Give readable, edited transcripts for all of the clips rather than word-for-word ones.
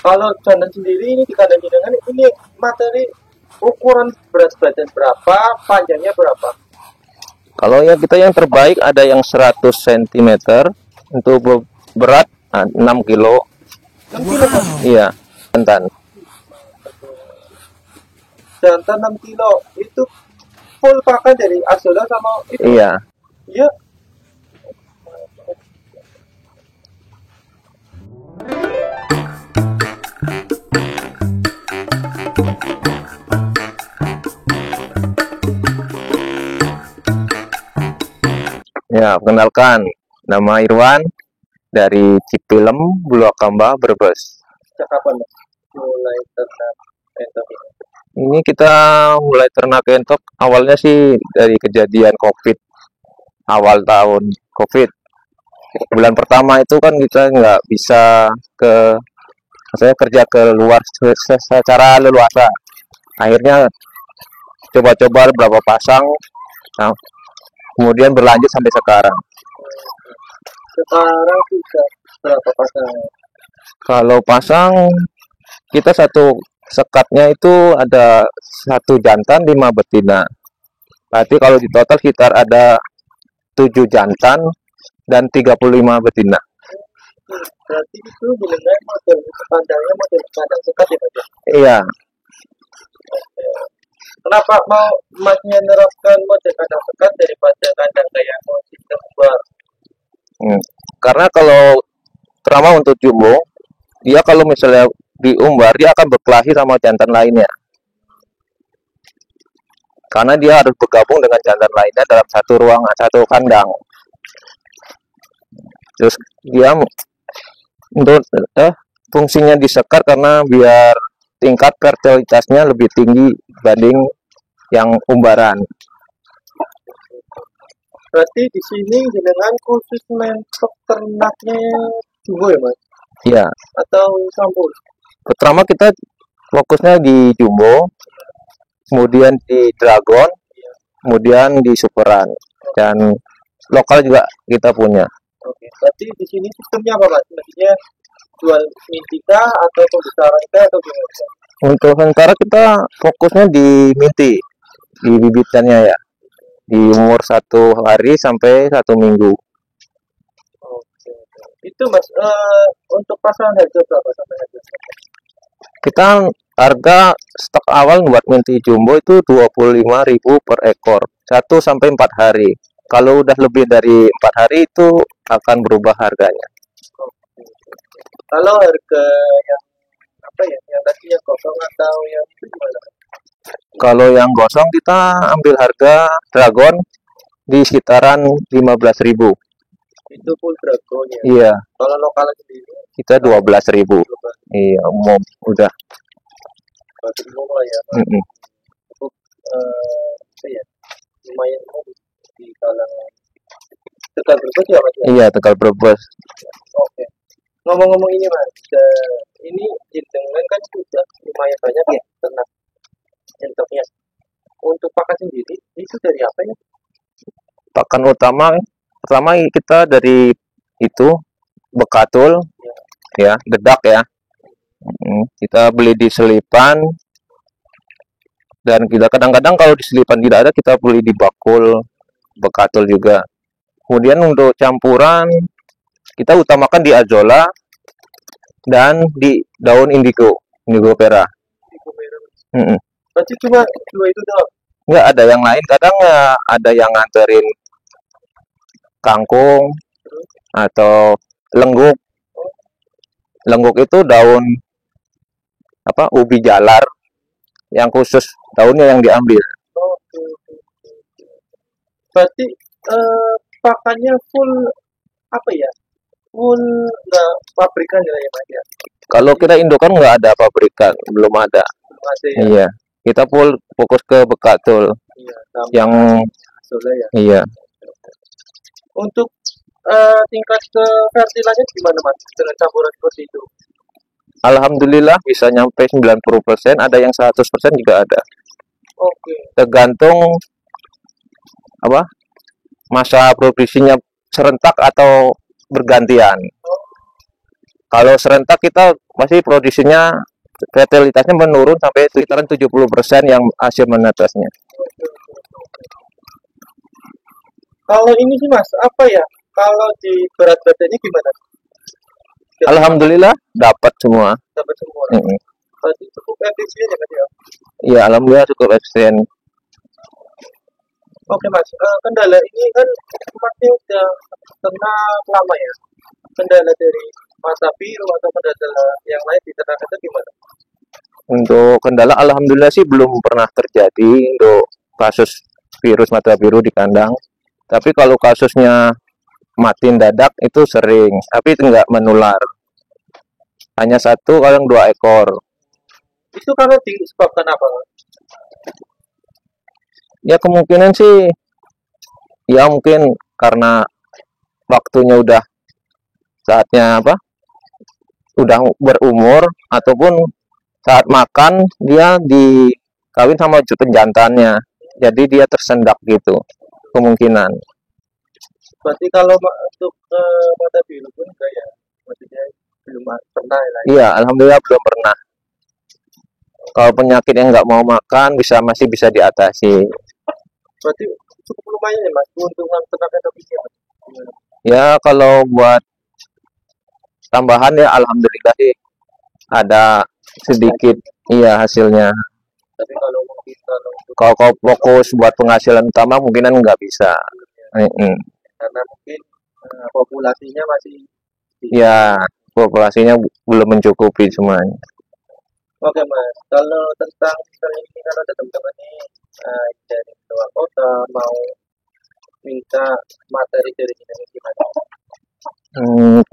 Kalau jantan sendiri ini di kandang jenengan ini materi ukuran berat badan berapa, panjangnya berapa? Kalau ya kita yang terbaik ada yang 100 cm untuk berat 6 kilo. 6 kilo Pak. Iya, jantan. Jantan 6 kilo itu full pakan dari azola sama itu. Iya. Iya. Ya, perkenalkan, nama Irwan dari Cipilem, Buluakamba, Brebes. Sejak kapan Mas mulai ternak entok ini? Ini kita mulai ternak entok awalnya sih dari kejadian COVID, awal tahun COVID. Bulan pertama itu kan kita nggak bisa saya kerja ke luar secara leluasa. Akhirnya coba-coba beberapa pasang, nah, kemudian berlanjut sampai sekarang. Sekarang sudah berapa pasang? Kalau pasang kita satu sekatnya itu ada 1 jantan 5 betina. Berarti kalau di total sekitar ada 7 jantan dan 35 betina. Berarti itu jenengan model kandangnya model kandang sekat ya Mas? Iya, Kenapa mau Masnya menerapkan model kandang sekat daripada kandang kayak sistem bar? karena kalau terutama untuk jumbo, dia kalau misalnya diumbar dia akan berkelahi sama jantan lainnya. Karena dia harus bergabung dengan jantan lainnya dalam satu ruangan, satu kandang. Terus dia untuk fungsinya disekat karena biar tingkat fertilitasnya lebih tinggi dibanding yang umbaran. Berarti di sini jenengan khusus mentok ternaknya jumbo ya Mas? Iya. Atau campur? Pertama kita fokusnya di jumbo, kemudian di dragon, kemudian di superan, dan lokal juga kita punya. Oke, berarti di sini sistemnya apa Mas? Maksudnya jual mintika atau pembesaran kita atau gimana? Untuk sementara kita fokusnya di minti, di bibitannya ya, di umur 1 hari sampai 1 minggu. Oke. Itu Mas, untuk pasaran harga berapa sampai harga? Kita harga stok awal buat minti jumbo itu 25.000 per ekor, 1 sampai 4 hari. Kalau udah lebih dari 4 hari itu akan berubah harganya. Oke. Kalau harga yang apa ya? Yang tadinya kosong atau yang itu gimana? Kalau yang gosong kita ambil harga dragon di sekitaran 15.000. Itu full dragon ya. Iya, Kalau lokal sendiri kita 12.000. Iya, umum udah. berarti lah ya. Mm-mm. Cukup apa ya? Lumayan umum di kalangan Tegal Brebes ya Mas? Iya, Tegal Brebes. Oke. Ngomong-ngomong ini Mas, ini jenengan kan sudah lumayan banyak ya ternak entoknya. Untuk pakan sendiri itu dari apa ya? Pakan utama pertama kita dari itu bekatul ya, dedak ya. Kita beli di selipan, dan kita kadang-kadang kalau di selipan tidak ada kita beli di bakul bekatul juga. Kemudian untuk campuran kita utamakan di azola dan di daun indigo pera. Berarti cuma dua itu doang. Nggak ada yang lain, kadang ada yang nganterin kangkung atau lengguk. Lengguk itu daun apa, ubi jalar yang khusus daunnya yang diambil. Oke. Berarti pakannya full apa ya? Full nggak pabrikan ya Mas ya? Kalau kita indukan nggak ada pabrikan, belum ada. Masih ya? Iya, kita full fokus ke bekatul. Iya, sama Yang azola ya. iya, Untuk tingkat kefertilannya gimana Mas dengan campuran seperti itu? alhamdulillah bisa nyampe 90%, ada yang 100% juga ada. Oke. Tergantung apa, masa produksinya serentak atau bergantian. Kalau serentak kita masih produksinya fatalitasnya menurun sampai sekitaran 70% yang hasil menetasnya. Kalau ini sih Mas, apa ya? Kalau di berat badannya gimana? Alhamdulillah dapat semua. Dapat semua. Mm-mm. Berarti cukup efisien ya Mas ya? Iya, alhamdulillah cukup efisien. Oke Mas, kendala ini kan Masnya udah tenang lama ya. Kendala dari mata biru atau kendala yang lain di ternak itu gimana? Untuk kendala alhamdulillah sih belum pernah terjadi untuk kasus virus mata biru di kandang. Tapi kalau kasusnya mati dadak itu sering, tapi itu nggak menular. Hanya satu, kadang 2 ekor. Itu karena disebabkan apa? Mas? Ya kemungkinan sih, ya mungkin karena waktunya udah saatnya apa? Udah berumur ataupun saat makan dia dikawin sama penjantannya. Jadi dia tersendak gitu. Kemungkinan. Berarti kalau untuk mata biru pun enggak ya? Maksudnya belum pernah ya? Iya, alhamdulillah belum pernah. Kalau penyakit yang nggak mau makan masih bisa diatasi. Berarti cukup lumayan ya Mas, keuntungan ternak Indonesia. Ya kalau buat tambahan ya alhamdulillah sih ada sedikit iya hasilnya. Tapi kalau mungkin Kalau kau fokus buat penghasilan utama mungkinan nggak bisa. karena mungkin populasinya masih Ya populasinya belum mencukupi semuanya. Oke Mas, kalau tentang misalnya ini kalau ada teman-teman nih dari luar kota mau minta materi dari ini gimana?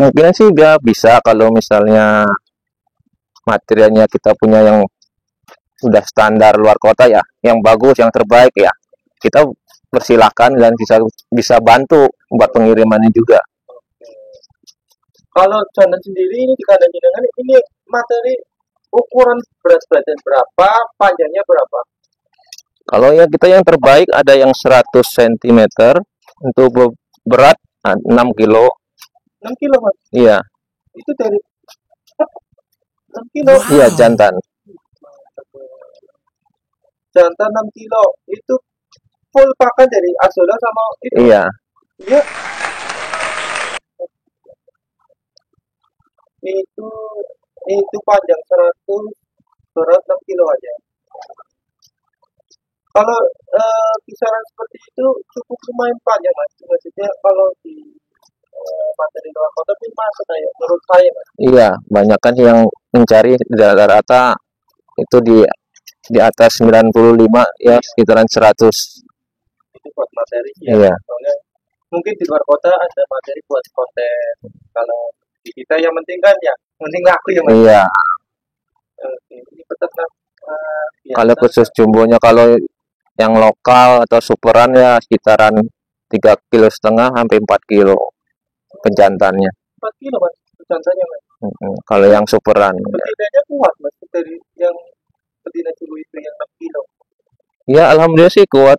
Mungkin sih dia bisa kalau misalnya materialnya kita punya yang sudah standar luar kota ya, yang bagus, yang terbaik ya, kita persilahkan dan bisa bantu buat pengirimannya juga. Kalau jantan sendiri ini di kandang jenengan ini materi ukuran berat badan berapa, panjangnya berapa? Kalau ya kita yang terbaik ada yang 100 cm untuk berat 6 kilo. 6 kilo Mas? Iya. Itu dari 6 kilo? Iya jantan. Jantan 6 kilo itu full pakan dari Azola sama itu? Iya. Iya. Itu panjang 100, berat 6 kilo aja. Kalau kisaran seperti itu cukup lumayan panjang Mas. Maksudnya kalau di materi luar kota itu masuk kayak menurut saya Mas. Iya, banyak kan yang mencari rata-rata itu di atas 95 ya sekitaran 100. Itu buat materi ya. Iya. Soalnya mungkin di luar kota ada materi buat konten. Kalau di kita yang penting kan ya, penting laku ya Mas. Iya. Ini peternak Kalau khusus jumbonya kalau yang lokal atau superan ya sekitaran 3,5 kilo sampai 4 kilo penjantannya. 4 kilo Mas, jantannya Mas. Kalau yang superan. Betinanya kuat Mas dari yang betina dulu itu yang 6 kilo. Ya alhamdulillah sih kuat.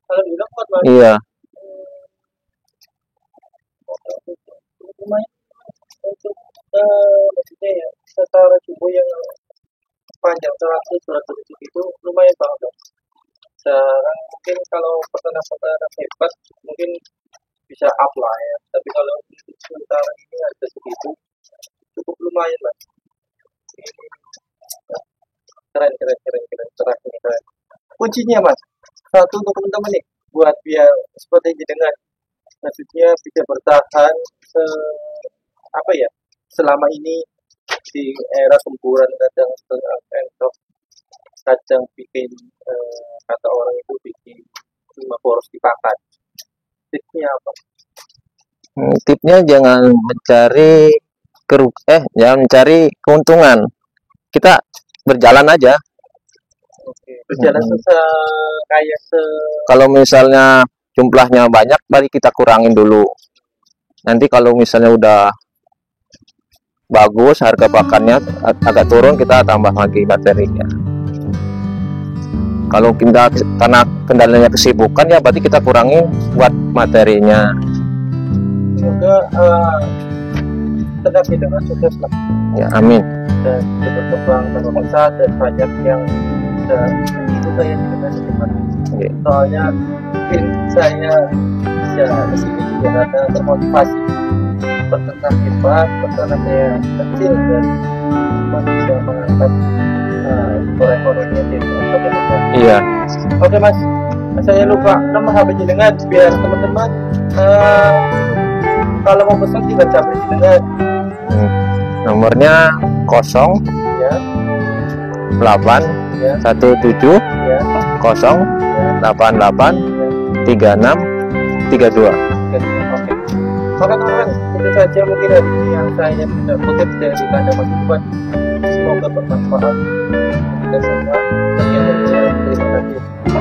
Alhamdulillah kuat Mas. Iya. Lumayan untuk maksudnya ya setara jumbo yang panjang 100 itu lumayan banget Mas. Sekarang mungkin kalau peternak-peternak hebat mungkin bisa up lah ya. Tapi kalau untuk sementara ini ada segitu cukup lumayan Mas. Keren keren. Kuncinya Mas, satu untuk teman-teman nih, buat biar seperti jenengan, maksudnya bisa bertahan apa ya, selama ini di era semburan kadang entok, kadang bikin kata orang itu bikin cuma boros dipakan. Tipsnya apa? Tipsnya jangan mencari jangan mencari keuntungan. Kita berjalan aja. Oke. Berjalan kayak kalau misalnya jumlahnya banyak, mari kita kurangin dulu. Nanti kalau misalnya udah bagus harga pakannya agak turun, kita tambah lagi materinya. Kalau kita karena kendalanya kesibukan ya berarti kita kurangin buat materinya. Semoga tetapi dengan sukses lah, Ya, amin. dan bisa berkembang dengan pesat dan banyak yang bisa mengikuti saya dengan secepat. Oke. Soalnya mungkin saya bisa kesini juga karena termotivasi peternak hebat, peternak yang kecil dan bisa mengangkat skor ekonominya di bagaimana. Iya. Oke mas, saya lupa nomor HP jenengan biar teman-teman kalau mau pesan tinggal cabut jenengan Nomornya 0 ya 8 ya 17 ya 0 ya 88 36 32. oke. Oke teman-teman, itu saja mungkin hari ini yang saya bisa kutip dari kandang Mas Iwan. Semoga bermanfaat. Dan semua, terima kasih.